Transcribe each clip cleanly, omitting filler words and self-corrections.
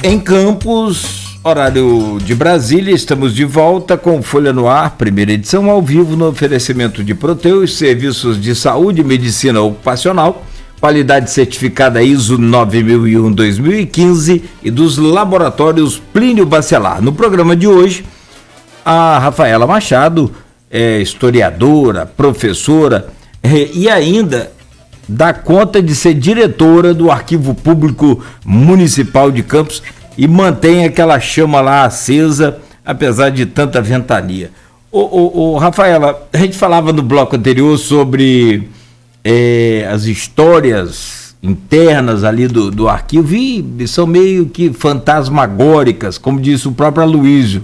Em Campos, horário de Brasília, estamos de volta com Folha no Ar, primeira edição ao vivo no oferecimento de Proteus, serviços de saúde e medicina ocupacional, qualidade certificada ISO 9001-2015 e dos laboratórios Plínio Bacelar. No programa de hoje, a Rafaela Machado é historiadora, professora e ainda dá conta de ser diretora do Arquivo Público Municipal de Campos e mantém aquela chama lá acesa, apesar de tanta ventania. Rafaela, a gente falava no bloco anterior sobre as histórias internas ali do arquivo e são meio que fantasmagóricas, como disse o próprio Aloysio,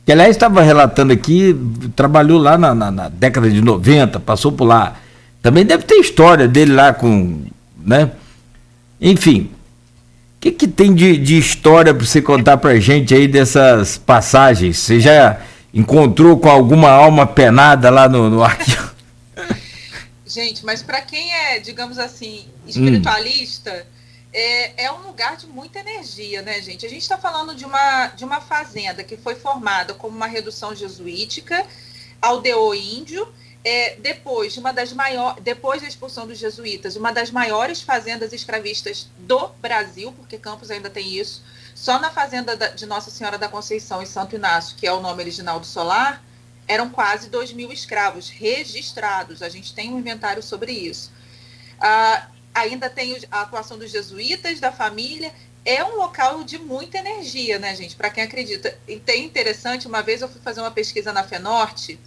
que aliás estava relatando aqui, trabalhou lá na década de 90, passou por lá. Também deve ter história dele lá com, né? Enfim, o que tem de história para você contar pra gente aí dessas passagens? Você já encontrou com alguma alma penada lá no arquivo? Gente, mas para quem é, digamos assim, espiritualista, é um lugar de muita energia, né, gente? A gente está falando de uma fazenda que foi formada como uma redução jesuítica, aldeô índio, depois da expulsão dos jesuítas, uma das maiores fazendas escravistas do Brasil, porque Campos ainda tem isso. Só na fazenda de Nossa Senhora da Conceição em Santo Inácio, que é o nome original do solar, eram quase 2.000 escravos registrados. A gente tem um inventário sobre isso. Ainda tem a atuação dos jesuítas, da família. É um local de muita energia, né, gente? Para quem acredita. E tem interessante, uma vez eu fui fazer uma pesquisa na FENORTE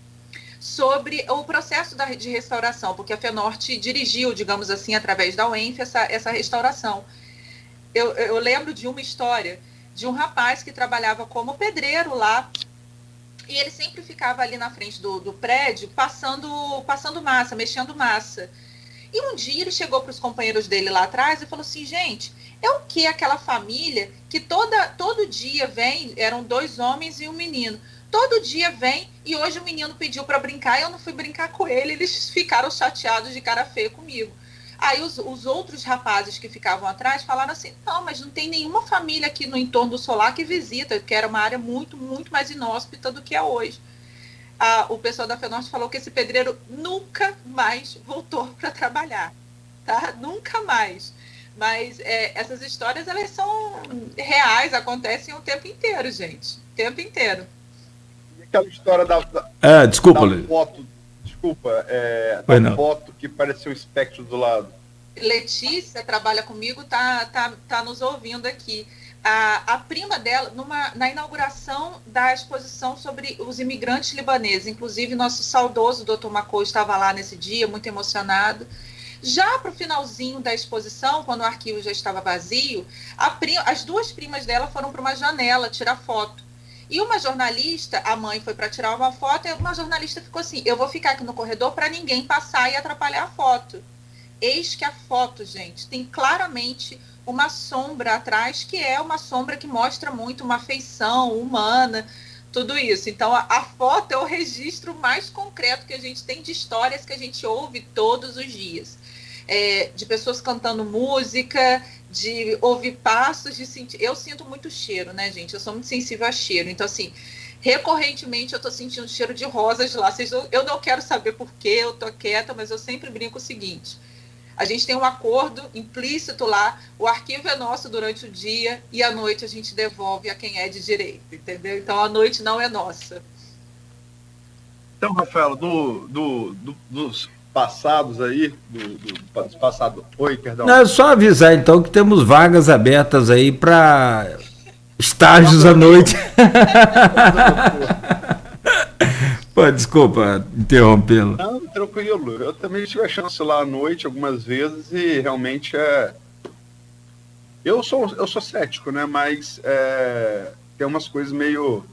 sobre o processo de restauração, porque a FENORTE dirigiu, digamos assim, através da UENF, essa restauração. Eu lembro de uma história de um rapaz que trabalhava como pedreiro lá, e ele sempre ficava ali na frente do prédio, passando massa, mexendo massa. E um dia ele chegou para os companheiros dele lá atrás e falou assim: gente, é o que aquela família que todo dia vem, eram 2 homens e um menino, todo dia vem, e hoje o menino pediu para brincar e eu não fui brincar com ele, eles ficaram chateados de cara feia comigo. Aí os outros rapazes que ficavam atrás falaram assim: não, mas não tem nenhuma família aqui no entorno do solar que visita, que era uma área muito, muito mais inóspita do que é hoje. O pessoal da FENORTE falou que esse pedreiro nunca mais voltou para trabalhar, tá? Nunca mais. Mas essas histórias, elas são reais, acontecem o tempo inteiro, gente. O tempo inteiro. E aquela história da desculpa, da foto, da foto que parecia um espectro do lado. Letícia trabalha comigo, tá nos ouvindo aqui. A prima dela, na inauguração da exposição sobre os imigrantes libaneses, inclusive nosso saudoso Dr. Macou estava lá nesse dia, muito emocionado. Já para o finalzinho da exposição, quando o arquivo já estava vazio, as 2 primas dela foram para uma janela tirar foto. E uma jornalista, a mãe foi para tirar uma foto, e uma jornalista ficou assim: eu vou ficar aqui no corredor para ninguém passar e atrapalhar a foto. Eis que a foto, gente, tem claramente uma sombra atrás, que é uma sombra que mostra muito uma feição humana, tudo isso. Então, a foto é o registro mais concreto que a gente tem de histórias que a gente ouve todos os dias. De pessoas cantando música, de ouvir passos, de sentir... Eu sinto muito cheiro, né, gente? Eu sou muito sensível a cheiro. Então, assim, recorrentemente eu tô sentindo cheiro de rosas lá. Eu não quero saber por quê, eu tô quieta, mas eu sempre brinco o seguinte: a gente tem um acordo implícito lá, o arquivo é nosso durante o dia e à noite a gente devolve a quem é de direito, entendeu? Então a noite não é nossa. Então, Rafael, dos passados aí, dos passados... Oi, perdão. Não, é só avisar então que temos vagas abertas aí para estágios à noite. Pô, desculpa interrompê-lo. Não, tranquilo. Eu também tive a chance lá à noite algumas vezes e realmente Eu sou cético, né? Mas tem umas coisas meio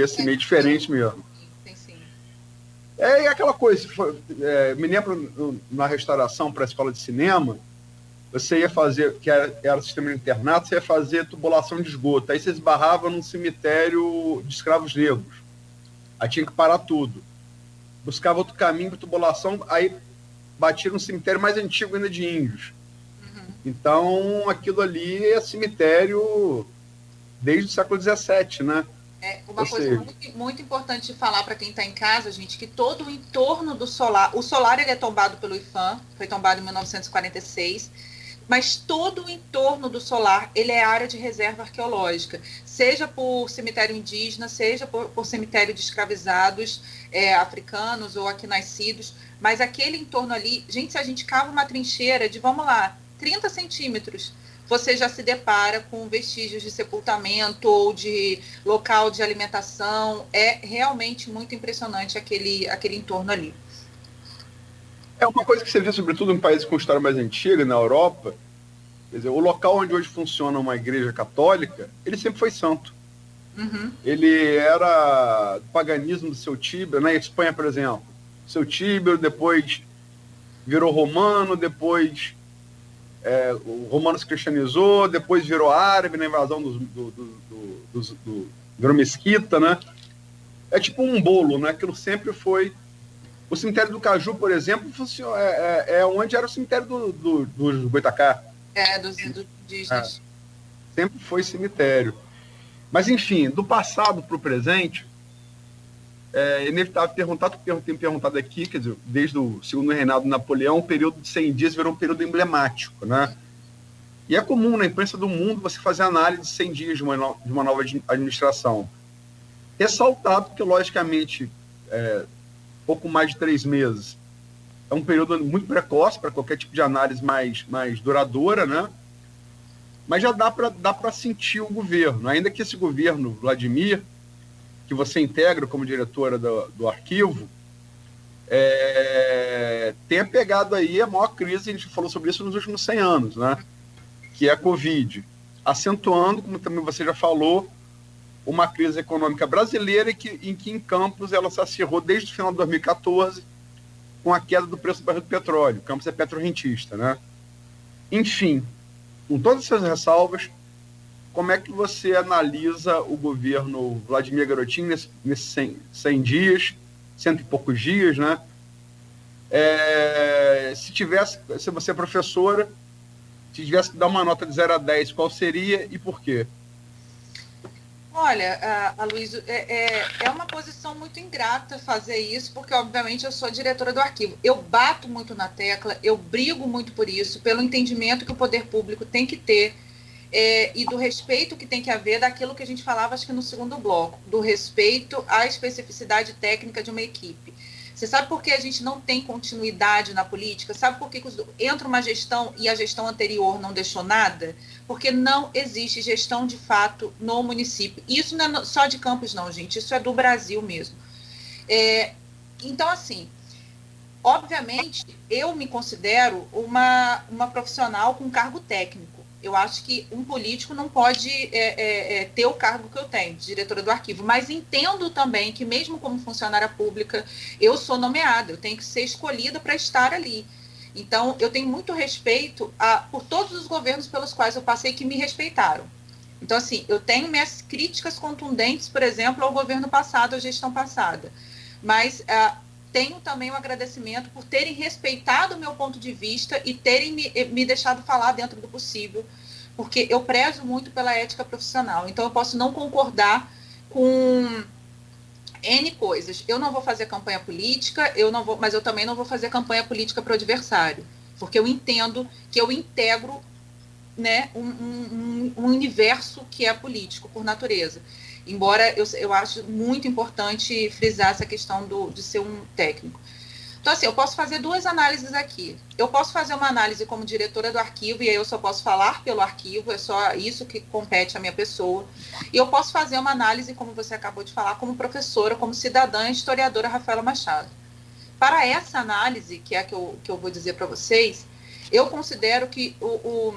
assim, meio diferentes mesmo. Sim. É aquela coisa, me lembro na restauração para a escola de cinema, você ia fazer, que era o sistema de internato, você ia fazer tubulação de esgoto. Aí você esbarrava num cemitério de escravos negros. Aí tinha que parar tudo. Buscava outro caminho para tubulação, aí batia num cemitério mais antigo ainda de índios. Então, aquilo ali é cemitério desde o século XVII, né? Uma coisa muito, muito importante de falar para quem está em casa, gente, que todo o entorno do solar, o solar ele é tombado pelo IPHAN, foi tombado em 1946, mas todo o entorno do solar ele é área de reserva arqueológica, seja por cemitério indígena, seja por cemitério de escravizados africanos ou aqui nascidos, mas aquele entorno ali, gente, se a gente cava uma trincheira de, vamos lá, 30 centímetros, você já se depara com vestígios de sepultamento ou de local de alimentação. É realmente muito impressionante aquele entorno ali. É uma coisa que você vê, sobretudo em países com história mais antiga, na Europa. Quer dizer, o local onde hoje funciona uma igreja católica, ele sempre foi santo. Uhum. Ele era do paganismo do seu Tíbero, na Espanha, por exemplo. Seu Tíbero, depois virou romano, depois o romano se cristianizou, depois virou árabe na invasão virou mesquita, né? É tipo um bolo, né? Aquilo sempre foi. O cemitério do Caju, por exemplo, é onde era o cemitério dos Boitacá. Dos indígenas. Sempre foi cemitério. Mas, enfim, do passado para o presente, é inevitável perguntar, tu tem perguntado aqui, quer dizer, desde o segundo reinado de Napoleão, o período de 100 dias virou um período emblemático, né? E é comum na imprensa do mundo você fazer análise de 100 dias de uma nova administração. Ressaltado que, logicamente, pouco mais de 3 meses é um período muito precoce para qualquer tipo de análise mais duradoura, né? Mas já dá para sentir o governo, ainda que esse governo, Vladimir, que você integra como diretora do arquivo, tenha pegado aí a maior crise, a gente falou sobre isso nos últimos 100 anos, né? Que é a Covid, acentuando, como também você já falou, uma crise econômica brasileira em que em Campos ela se acirrou desde o final de 2014 com a queda do preço do barril do petróleo. Campos é petrorrentista, né? Enfim, com todas essas ressalvas, como é que você analisa o governo Vladimir Garotinho nesses 100 dias, 100 e poucos dias, né? Se você é professora, se tivesse que dar uma nota de 0 a 10, qual seria e por quê? Olha, Aloysio, é uma posição muito ingrata fazer isso, porque, obviamente, eu sou diretora do arquivo. Eu bato muito na tecla, eu brigo muito por isso, pelo entendimento que o poder público tem que ter e do respeito que tem que haver daquilo que a gente falava, acho que no segundo bloco, do respeito à especificidade técnica de uma equipe. Você sabe por que a gente não tem continuidade na política? Sabe por que entra uma gestão e a gestão anterior não deixou nada? Porque não existe gestão de fato no município. E isso não é só de Campos, não, gente. Isso é do Brasil mesmo. Então, assim, obviamente, eu me considero uma profissional com cargo técnico. Eu acho que um político não pode ter o cargo que eu tenho, de diretora do arquivo, mas entendo também que, mesmo como funcionária pública, eu sou nomeada, eu tenho que ser escolhida para estar ali. Então, eu tenho muito respeito por todos os governos pelos quais eu passei que me respeitaram. Então, assim, eu tenho minhas críticas contundentes, por exemplo, ao governo passado, à gestão passada, mas tenho também um agradecimento por terem respeitado o meu ponto de vista e terem me deixado falar dentro do possível, porque eu prezo muito pela ética profissional. Então, eu posso não concordar com N coisas. Eu não vou fazer campanha política, mas eu também não vou fazer campanha política para o adversário, porque eu entendo que eu integro, né, um universo que é político, por natureza. Embora eu acho muito importante frisar essa questão de ser um técnico. Então, assim, eu posso fazer duas análises aqui. Eu posso fazer uma análise como diretora do arquivo, e aí eu só posso falar pelo arquivo, é só isso que compete à minha pessoa. E eu posso fazer uma análise, como você acabou de falar, como professora, como cidadã e historiadora Rafaela Machado. Para essa análise, que é a que eu vou dizer para vocês, eu considero que o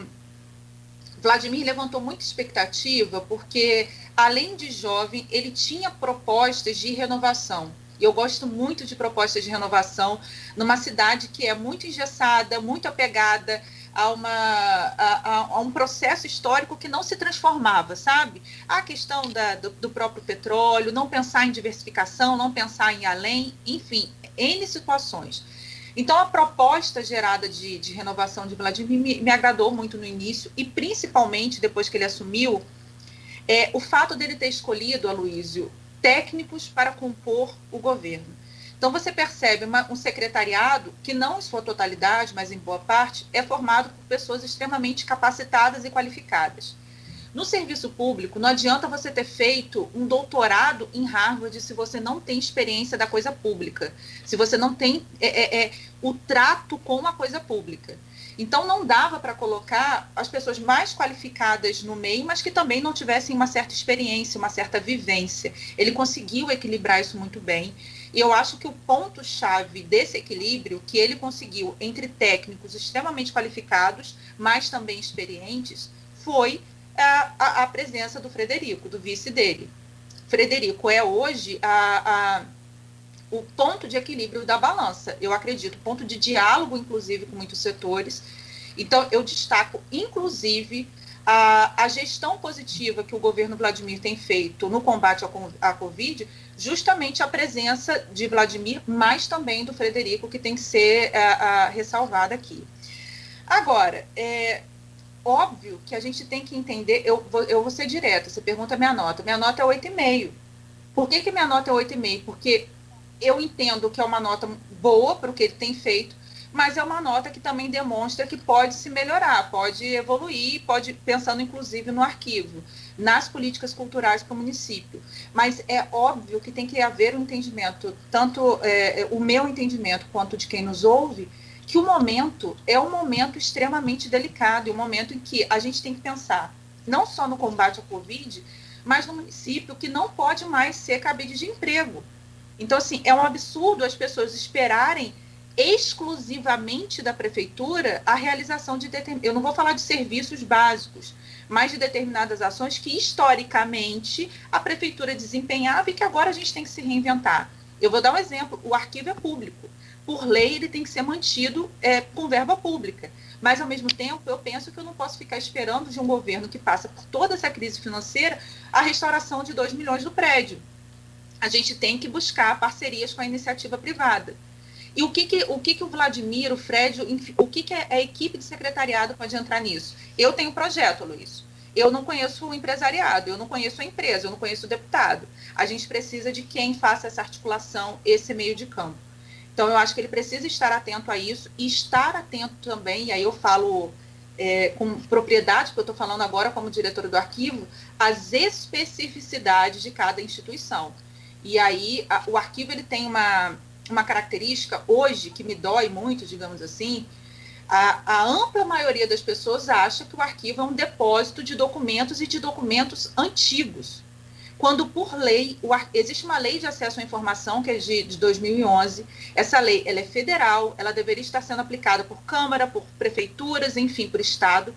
Vladimir levantou muita expectativa, porque, além de jovem, ele tinha propostas de renovação. E eu gosto muito de propostas de renovação numa cidade que é muito engessada, muito apegada a um processo histórico que não se transformava, sabe? A questão do próprio petróleo, não pensar em diversificação, não pensar em além, enfim, N situações. Então, a proposta gerada de renovação de Vladimir me agradou muito no início, e principalmente depois que ele assumiu, o fato dele ter escolhido, Aloysio, técnicos para compor o governo. Então, você percebe um secretariado que, não em sua totalidade, mas em boa parte, é formado por pessoas extremamente capacitadas e qualificadas. No serviço público, não adianta você ter feito um doutorado em Harvard se você não tem experiência da coisa pública, se você não tem o trato com a coisa pública. Então, não dava para colocar as pessoas mais qualificadas no meio, mas que também não tivessem uma certa experiência, uma certa vivência. Ele conseguiu equilibrar isso muito bem. E eu acho que o ponto-chave desse equilíbrio, que ele conseguiu entre técnicos extremamente qualificados, mas também experientes, foi a presença do Frederico, do vice dele. Frederico é hoje o ponto de equilíbrio da balança, eu acredito, ponto de diálogo, inclusive, com muitos setores. Então, eu destaco, inclusive, a gestão positiva que o governo Vladimir tem feito no combate à Covid, justamente a presença de Vladimir, mas também do Frederico, que tem que ser ressalvada aqui. Agora, óbvio que a gente tem que entender, eu vou ser direta, você pergunta minha nota é 8,5. Por que minha nota é 8,5? Porque eu entendo que é uma nota boa para o que ele tem feito, mas é uma nota que também demonstra que pode se melhorar, pode evoluir, pensando inclusive no arquivo, nas políticas culturais para o município. Mas é óbvio que tem que haver um entendimento, tanto o meu entendimento quanto de quem nos ouve, que o momento é um momento extremamente delicado, e um momento em que a gente tem que pensar não só no combate à Covid, mas no município que não pode mais ser cabide de emprego. Então, assim, é um absurdo as pessoas esperarem exclusivamente da prefeitura a realização de eu não vou falar de serviços básicos, mas de determinadas ações que, historicamente, a prefeitura desempenhava e que agora a gente tem que se reinventar. Eu vou dar um exemplo, o arquivo é público. Por lei, ele tem que ser mantido com verba pública. Mas, ao mesmo tempo, eu penso que eu não posso ficar esperando de um governo que passa por toda essa crise financeira a restauração de 2 milhões do prédio. A gente tem que buscar parcerias com a iniciativa privada. E o que o Vladimir, o Fred, o que a equipe de secretariado pode entrar nisso? Eu tenho um projeto, Luiz. Eu não conheço o empresariado, eu não conheço a empresa, eu não conheço o deputado. A gente precisa de quem faça essa articulação, esse meio de campo. Então, eu acho que ele precisa estar atento a isso e estar atento também, e aí eu falo com propriedade, porque eu estou falando agora como diretora do arquivo, às especificidades de cada instituição. E aí, o arquivo ele tem uma característica, hoje, que me dói muito, digamos assim, a ampla maioria das pessoas acha que o arquivo é um depósito de documentos e de documentos antigos. Quando, por lei, existe uma lei de acesso à informação, que é de 2011, essa lei ela é federal, ela deveria estar sendo aplicada por Câmara, por prefeituras, enfim, por Estado,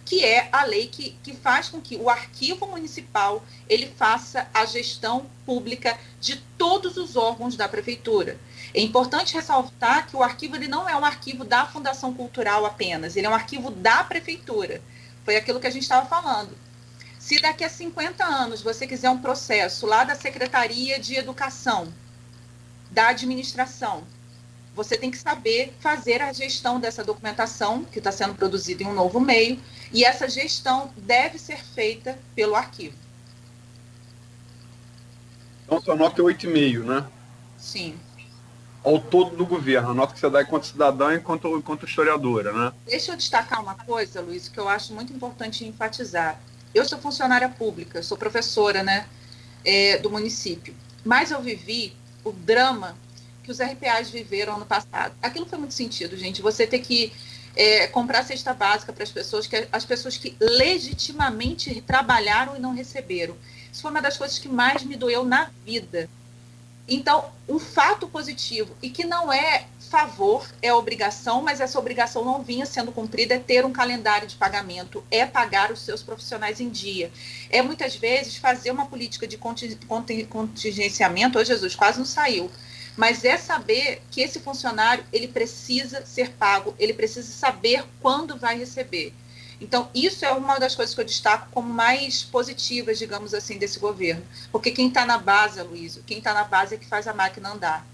que é a lei que faz com que o arquivo municipal ele faça a gestão pública de todos os órgãos da prefeitura. É importante ressaltar que o arquivo ele não é um arquivo da Fundação Cultural apenas, ele é um arquivo da prefeitura. Foi aquilo que a gente estava falando. Se daqui a 50 anos você quiser um processo lá da Secretaria de Educação, da administração, você tem que saber fazer a gestão dessa documentação que está sendo produzida em um novo meio, e essa gestão deve ser feita pelo arquivo. Então, sua nota é 8,5, né? Sim. Ao todo do governo, a nota que você dá enquanto cidadã e enquanto historiadora, né? Deixa eu destacar uma coisa, Luiz, que eu acho muito importante enfatizar. Eu sou funcionária pública, sou professora, né, do município, mas eu vivi o drama que os RPAs viveram ano passado. Aquilo foi muito sentido, gente. Você ter que comprar cesta básica para as pessoas que legitimamente trabalharam e não receberam. Isso foi uma das coisas que mais me doeu na vida. Então, um fato positivo, e que não é favor, é obrigação, mas essa obrigação não vinha sendo cumprida, é ter um calendário de pagamento, é pagar os seus profissionais em dia. É, muitas vezes, fazer uma política de contingenciamento, oh, Jesus, quase não saiu, mas é saber que esse funcionário, ele precisa ser pago, ele precisa saber quando vai receber. Então, isso é uma das coisas que eu destaco como mais positivas, digamos assim, desse governo. Porque quem está na base, Aloysio, quem está na base é que faz a máquina andar.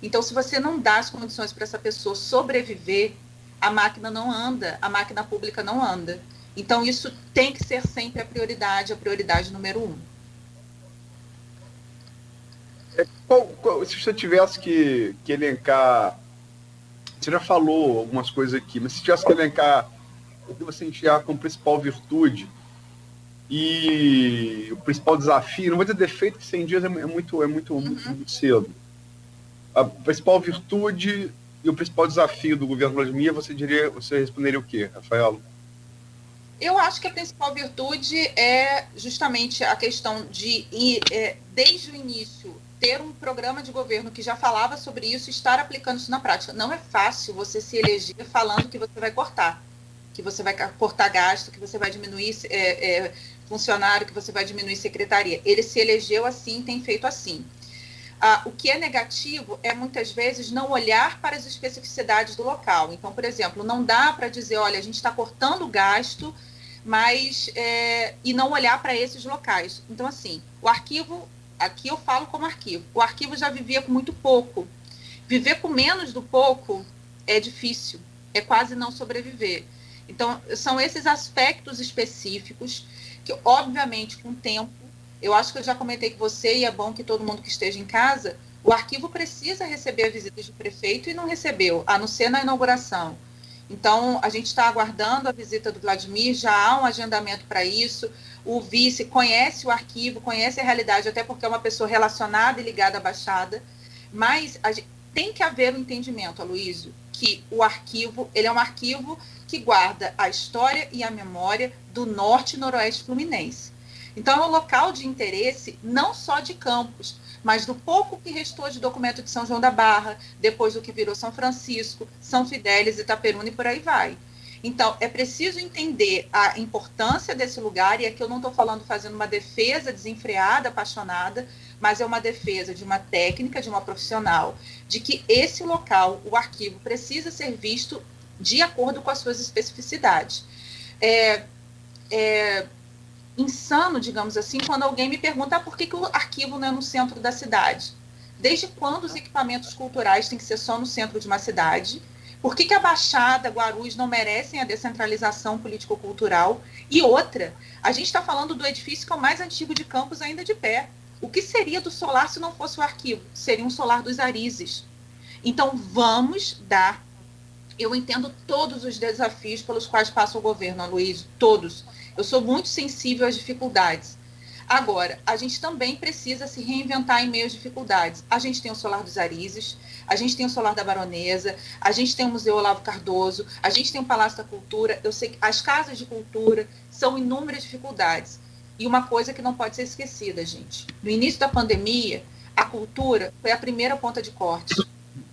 Então, se você não dá as condições para essa pessoa sobreviver, a máquina não anda, a máquina pública não anda. Então, isso tem que ser sempre a prioridade número 1. Se você tivesse que elencar, você já falou algumas coisas aqui, mas se tivesse que elencar o que você enxerga como principal virtude e o principal desafio, não vou dizer defeito, que 100 dias é muito cedo. A principal virtude e o principal desafio do governo Vladimir, você responderia o quê, Rafaela? Eu acho que a principal virtude é justamente a questão de, desde o início, ter um programa de governo que já falava sobre isso e estar aplicando isso na prática. Não é fácil você se eleger falando que você vai cortar gasto, que você vai diminuir funcionário, que você vai diminuir secretaria. Ele se elegeu assim, tem feito assim. O que é negativo é, muitas vezes, não olhar para as especificidades do local. Então, por exemplo, não dá para dizer, olha, a gente está cortando gasto, mas e não olhar para esses locais. Então, assim, o arquivo, aqui eu falo como arquivo, o arquivo já vivia com muito pouco. Viver com menos do pouco é difícil, é quase não sobreviver. Então, são esses aspectos específicos que, obviamente, com o tempo, eu acho que eu já comentei com você, e é bom que todo mundo que esteja em casa, o arquivo precisa receber a visita do prefeito e não recebeu, a não ser na inauguração. Então, a gente está aguardando a visita do Vladimir, já há um agendamento para isso, o vice conhece o arquivo, conhece a realidade, até porque é uma pessoa relacionada e ligada à Baixada, mas tem que haver um entendimento, Aloysio, que o arquivo, ele é um arquivo que guarda a história e a memória do norte e noroeste fluminense. Então, é um local de interesse não só de Campos, mas do pouco que restou de documento de São João da Barra, depois do que virou São Francisco, São Fidélis, Itaperuna e por aí vai. Então, é preciso entender a importância desse lugar, e aqui eu não estou falando fazendo uma defesa desenfreada, apaixonada, mas é uma defesa de uma técnica, de uma profissional, de que esse local, o arquivo, precisa ser visto de acordo com as suas especificidades. Insano, digamos assim, quando alguém me pergunta por que o arquivo não é no centro da cidade. Desde quando os equipamentos culturais têm que ser só no centro de uma cidade? Por que a Baixada, Guarulhos não merecem a descentralização político-cultural? E outra, a gente está falando do edifício que é o mais antigo de Campos ainda de pé. O que seria do solar se não fosse o arquivo? Seria um solar dos Arizes. Então, vamos dar... Eu entendo todos os desafios pelos quais passa o governo, Aloysio, todos. Eu sou muito sensível às dificuldades. Agora, a gente também precisa se reinventar em meio às dificuldades. A gente tem o Solar dos Arizes, a gente tem o Solar da Baronesa, a gente tem o Museu Olavo Cardoso, a gente tem o Palácio da Cultura. Eu sei que as casas de cultura são inúmeras dificuldades. E uma coisa que não pode ser esquecida, gente. No início da pandemia, a cultura foi a primeira ponta de corte.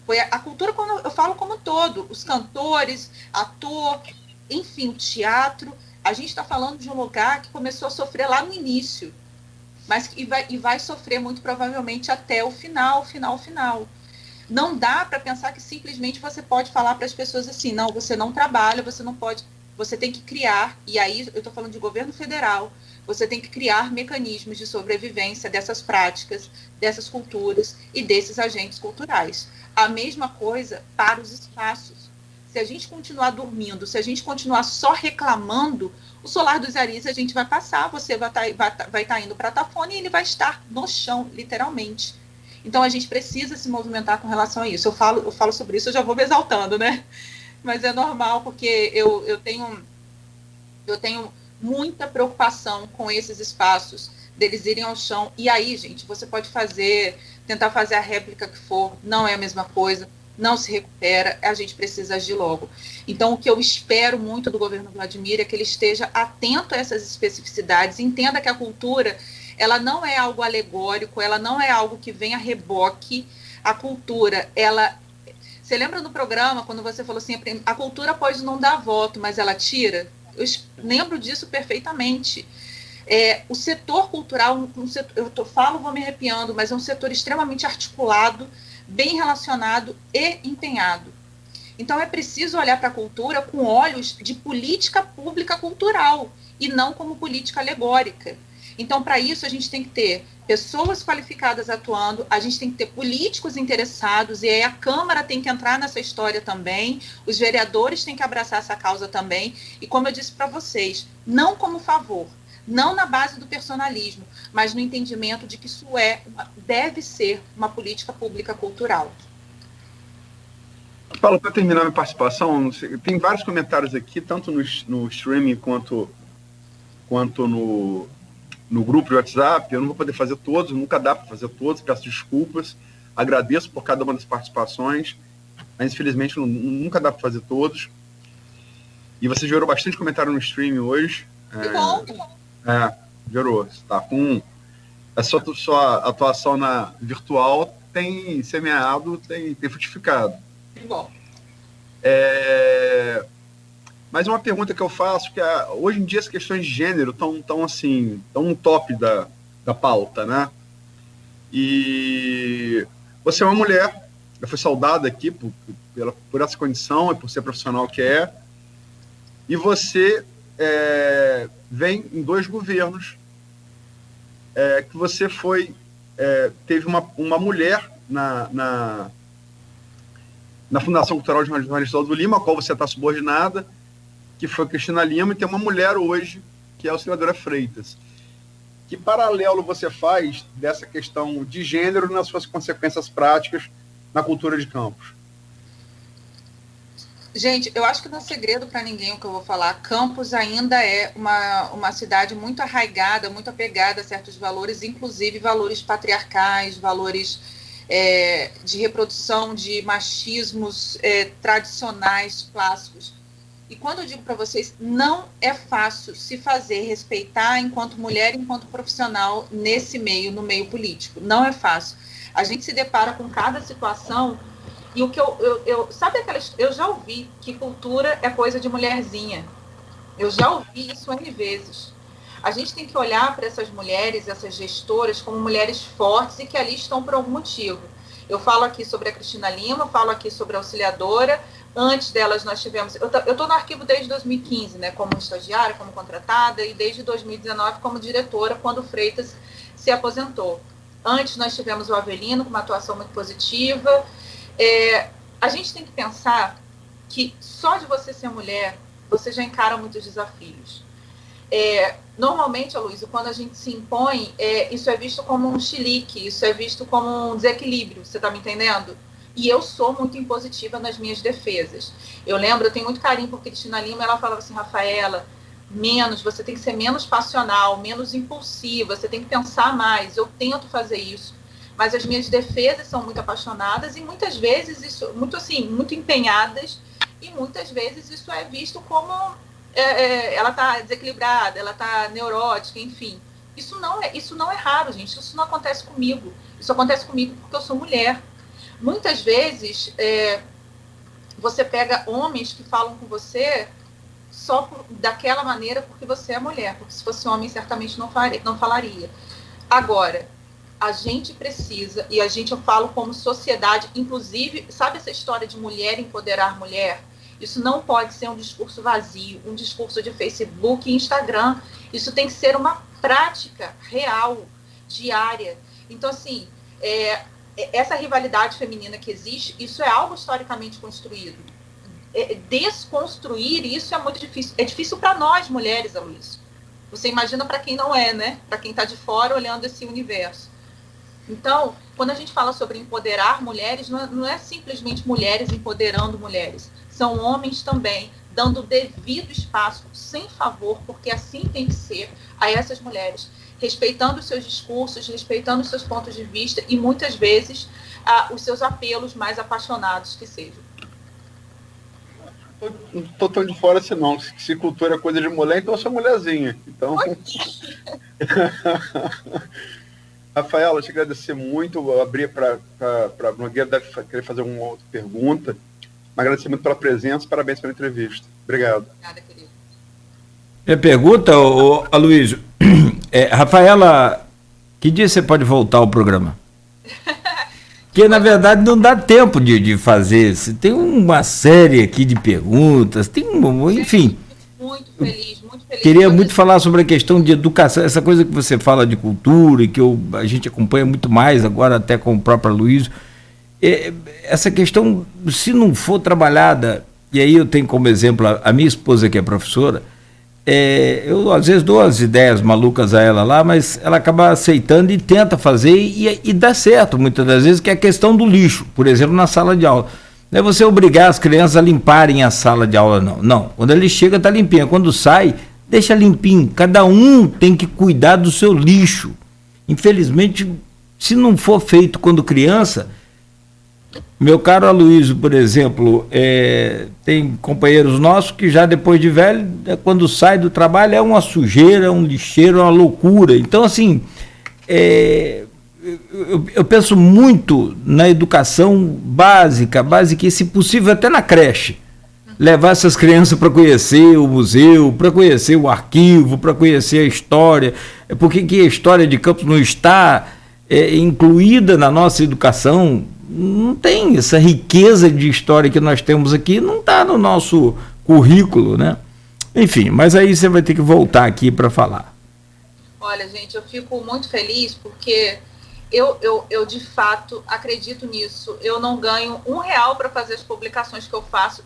Foi a cultura, quando eu falo como um todo, os cantores, ator, enfim, o teatro. A gente está falando de um lugar que começou a sofrer lá no início, mas vai sofrer muito provavelmente até o final. Não dá para pensar que simplesmente você pode falar para as pessoas assim, não, você não trabalha, você não pode, você tem que criar, e aí eu estou falando de governo federal, você tem que criar mecanismos de sobrevivência dessas práticas, dessas culturas e desses agentes culturais. A mesma coisa para os espaços. Se a gente continuar dormindo, se a gente continuar só reclamando, o Solar dos Arizes a gente vai passar, você vai estar indo para a Tafona e ele vai estar no chão, literalmente. Então, a gente precisa se movimentar com relação a isso. Eu falo sobre isso, eu já vou me exaltando, né? Mas é normal, porque eu tenho muita preocupação com esses espaços, deles irem ao chão. E aí, gente, você pode tentar fazer a réplica que for, não é a mesma coisa, não se recupera, a gente precisa agir logo. Então, o que eu espero muito do governo Vladimir é que ele esteja atento a essas especificidades, entenda que a cultura, ela não é algo alegórico, ela não é algo que vem a reboque. A cultura, Você lembra no programa, quando você falou assim, a cultura pode não dar voto, mas ela tira? Eu lembro disso perfeitamente. O setor cultural, vou me arrepiando, mas é um setor extremamente articulado, bem relacionado e empenhado. Então, é preciso olhar para a cultura com olhos de política pública cultural e não como política alegórica. Então, para isso, a gente tem que ter pessoas qualificadas atuando, a gente tem que ter políticos interessados, e aí a Câmara tem que entrar nessa história também, os vereadores têm que abraçar essa causa também, e como eu disse para vocês, não como favor, não na base do personalismo, mas no entendimento de que isso deve ser uma política pública cultural. Paulo, para terminar minha participação, tem vários comentários aqui, tanto no streaming quanto no grupo de WhatsApp. Eu não vou poder fazer todos, nunca dá para fazer todos, peço desculpas, agradeço por cada uma das participações, mas infelizmente nunca dá para fazer todos. E você gerou bastante comentário no streaming hoje. Que bom. Gerou. Tá com a sua atuação na virtual tem semeado, tem frutificado. Que bom. Mas uma pergunta que eu faço, que hoje em dia as questões de gênero estão no top da pauta, né? E você é uma mulher, já foi saudada aqui por essa condição e por ser profissional que é, e você vem em 2 governos que você teve uma mulher na Fundação Cultural de Jornalista Aldo Lima, a qual você está subordinada, que foi Cristina Lima, e tem uma mulher hoje, que é a Auxiliadora Freitas. Que paralelo você faz dessa questão de gênero nas suas consequências práticas na cultura de Campos? Gente, eu acho que não é segredo para ninguém o que eu vou falar. Campos ainda é uma cidade muito arraigada, muito apegada a certos valores, inclusive valores patriarcais, valores de reprodução de machismos tradicionais, clássicos. E quando eu digo para vocês, não é fácil se fazer respeitar enquanto mulher, enquanto profissional nesse meio, no meio político. Não é fácil. A gente se depara com cada situação e o que eu já ouvi que cultura é coisa de mulherzinha. Eu já ouvi isso N vezes. A gente tem que olhar para essas mulheres, essas gestoras, como mulheres fortes e que ali estão por algum motivo. Eu falo aqui sobre a Cristina Lima, falo aqui sobre a Auxiliadora. Antes delas nós tivemos... Eu estou no arquivo desde 2015, né, como estagiária, como contratada, e desde 2019 como diretora, quando o Freitas se aposentou. Antes nós tivemos o Avelino, com uma atuação muito positiva. A gente tem que pensar que só de você ser mulher, você já encara muitos desafios. Normalmente, Aloysio, quando a gente se impõe, isso é visto como um chilique, isso é visto como um desequilíbrio, você está me entendendo? E eu sou muito impositiva nas minhas defesas. Eu tenho muito carinho por Cristina Lima, ela falava assim, Rafaela, você tem que ser menos passional, menos impulsiva, você tem que pensar mais. Eu tento fazer isso, mas as minhas defesas são muito apaixonadas e muitas vezes isso, muito empenhadas, e muitas vezes isso é visto como ela está desequilibrada, ela está neurótica, enfim. Isso não é raro, gente, isso não acontece comigo. Isso acontece comigo porque eu sou mulher. Muitas vezes, você pega homens que falam com você só daquela maneira porque você é mulher, porque se fosse homem, certamente não falaria. Agora, a gente precisa, e eu falo como sociedade, inclusive, sabe essa história de mulher empoderar mulher? Isso não pode ser um discurso vazio, um discurso de Facebook e Instagram. Isso tem que ser uma prática real, diária. Então, assim, essa rivalidade feminina que existe, isso é algo historicamente construído. Desconstruir isso é muito difícil. É difícil para nós, mulheres, Aloysio. Você imagina para quem não é, né? Para quem está de fora olhando esse universo. Então, quando a gente fala sobre empoderar mulheres, não é simplesmente mulheres empoderando mulheres. São homens também, dando devido espaço, sem favor, porque assim tem que ser, a essas mulheres. Respeitando os seus discursos, respeitando os seus pontos de vista e, muitas vezes, os seus apelos mais apaixonados que sejam. Não estou tão de fora assim, não. Se cultura é coisa de mulher, então eu sou mulherzinha. Então... Rafaela, eu te agradecer muito. Vou abrir para a Nogueira, deve querer fazer uma outra pergunta. Mas agradecer muito pela presença, parabéns pela entrevista. Obrigado. Obrigada, querido. Minha pergunta, Aloysio, Rafaela, que dia você pode voltar ao programa? Porque, na verdade, não dá tempo de fazer. Tem uma série aqui de perguntas, enfim. Muito feliz queria muito falar sobre a questão de educação, essa coisa que você fala de cultura e que a gente acompanha muito mais agora até com o próprio Aloysio. Essa questão, se não for trabalhada, e aí eu tenho como exemplo a minha esposa que é professora, eu às vezes dou as ideias malucas a ela lá, mas ela acaba aceitando e tenta fazer e dá certo muitas das vezes, que é a questão do lixo, por exemplo, na sala de aula. Não é você obrigar as crianças a limparem a sala de aula, não. Não, quando ele chega está limpinha, quando sai, deixa limpinho. Cada um tem que cuidar do seu lixo. Infelizmente, se não for feito quando criança... Meu caro Aloysio, por exemplo, tem companheiros nossos que já depois de velho, quando sai do trabalho é uma sujeira, um lixeiro, uma loucura. Então, assim, eu penso muito na educação básica, e se possível até na creche. Levar essas crianças para conhecer o museu, para conhecer o arquivo, para conhecer a história. Por que a história de Campos não está incluída na nossa educação? Não tem essa riqueza de história que nós temos aqui, não está no nosso currículo, né? Enfim, mas aí você vai ter que voltar aqui para falar. Olha, gente, eu fico muito feliz porque eu de fato acredito nisso. Eu não ganho R$1 para fazer as publicações que eu faço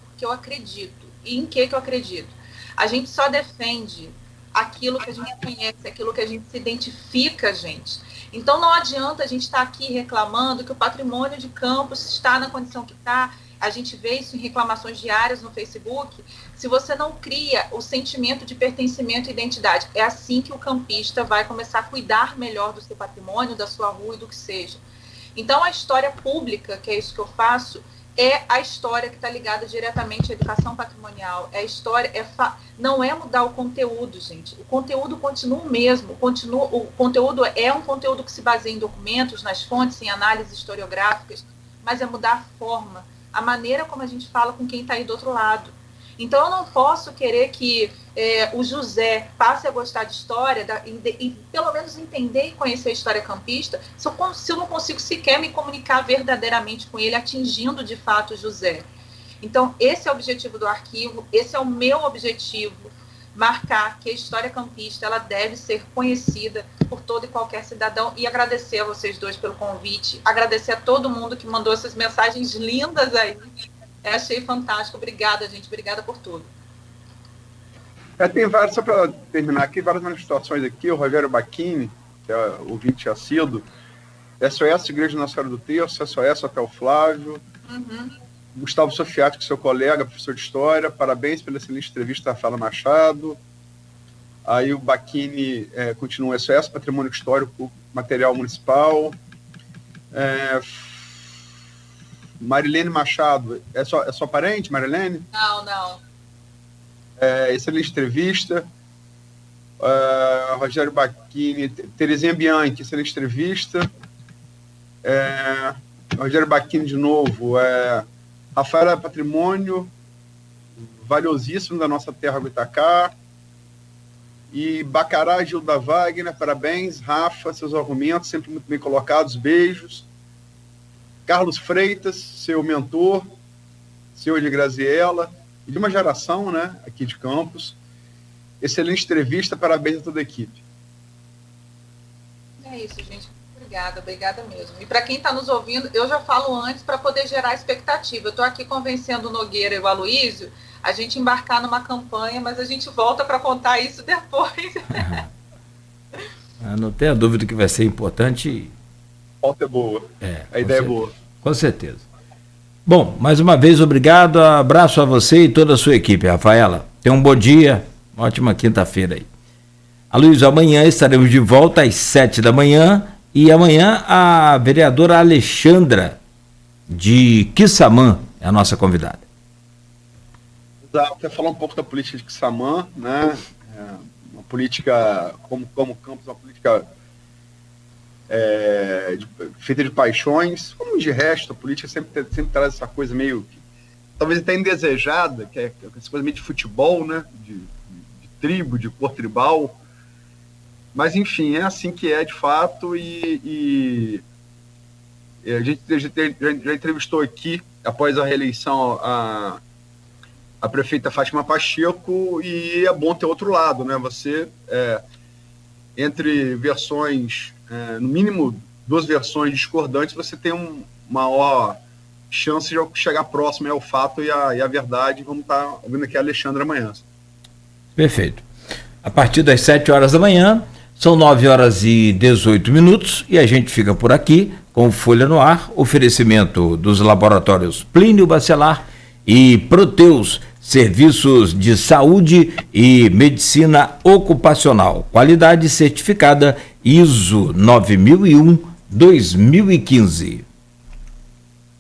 porque eu acredito. E em que eu acredito? A gente só defende aquilo que a gente conhece, aquilo que a gente se identifica, gente. Então não adianta a gente estar aqui reclamando que o patrimônio de Campos está na condição que está. A gente vê isso em reclamações diárias no Facebook. Se você não cria o sentimento de pertencimento e identidade, é assim que o campista vai começar a cuidar melhor do seu patrimônio, da sua rua e do que seja. Então a história pública, que é isso que eu faço, é a história que está ligada diretamente à educação patrimonial. É a história, não é mudar o conteúdo, gente. O conteúdo continua o mesmo. O conteúdo é um conteúdo que se baseia em documentos, nas fontes, em análises historiográficas, mas é mudar a forma, a maneira como a gente fala com quem está aí do outro lado. Então eu não posso querer que o José passe a gostar de história e pelo menos entender e conhecer a história campista se eu não consigo sequer me comunicar verdadeiramente com ele, atingindo de fato o José. Então esse é o objetivo do arquivo, esse é o meu objetivo, marcar que a história campista ela deve ser conhecida por todo e qualquer cidadão, e agradecer a vocês dois pelo convite, agradecer a todo mundo que mandou essas mensagens lindas aí. Achei fantástico. Obrigada, gente. Obrigada por tudo. Tem várias, só para terminar aqui, várias manifestações aqui. O Rogério Bacchini, que é ouvinte assíduo, SOS Igreja Nossa Senhora do Terço, SOS Hotel Flávio, Gustavo Sofiati, que é seu colega, professor de História, parabéns pela excelente entrevista da Rafaela Machado. Aí o Bacchini continua SOS Patrimônio Histórico Material Municipal. Marilene Machado, é só parente, Marilene? Não. Excelente entrevista. Rogério Bacchini, Terezinha Bianchi, excelente entrevista. Rogério Bacchini de novo. Rafael é patrimônio valiosíssimo da nossa terra Goitacá. E Bacará, Gilda Wagner, parabéns. Rafa, seus argumentos sempre muito bem colocados, beijos. Carlos Freitas, seu mentor, senhor de Graziella, e de uma geração, né, aqui de Campos. Excelente entrevista, parabéns a toda a equipe. É isso, gente. Obrigada mesmo. E para quem está nos ouvindo, eu já falo antes para poder gerar expectativa. Eu estou aqui convencendo o Nogueira e o Aloysio a gente embarcar numa campanha, mas a gente volta para contar isso depois. Não tenha dúvida que vai ser importante. A pauta é boa. A ideia é boa. Com certeza. Bom, mais uma vez, obrigado. Abraço a você e toda a sua equipe, Rafaela. Tenha um bom dia. Ótima quinta-feira aí. Aloysio, amanhã estaremos de volta às 7 da manhã. E amanhã a vereadora Alexandra de Quissamã é a nossa convidada. Exato. Quero falar um pouco da política de Quissamã, né? Uma política, como Campos, uma política feita de paixões, como de resto, a política sempre traz essa coisa meio, talvez até indesejada, que é essa coisa meio de futebol, né? De tribo, de cor tribal. Mas, enfim, é assim que é, de fato, e a gente já entrevistou aqui, após a reeleição, a a prefeita Fátima Pacheco, e é bom ter outro lado, né? Você, entre versões, no mínimo 2 versões discordantes, você tem uma maior chance de chegar próximo ao fato e a verdade. Vamos estar ouvindo aqui a Alexandra amanhã. Perfeito. A partir das 7 horas da manhã, são 9 horas e 18 minutos, e a gente fica por aqui com Folha no Ar, oferecimento dos laboratórios Plínio Bacelar e Proteus, serviços de saúde e medicina ocupacional, qualidade certificada ISO 9001-2015.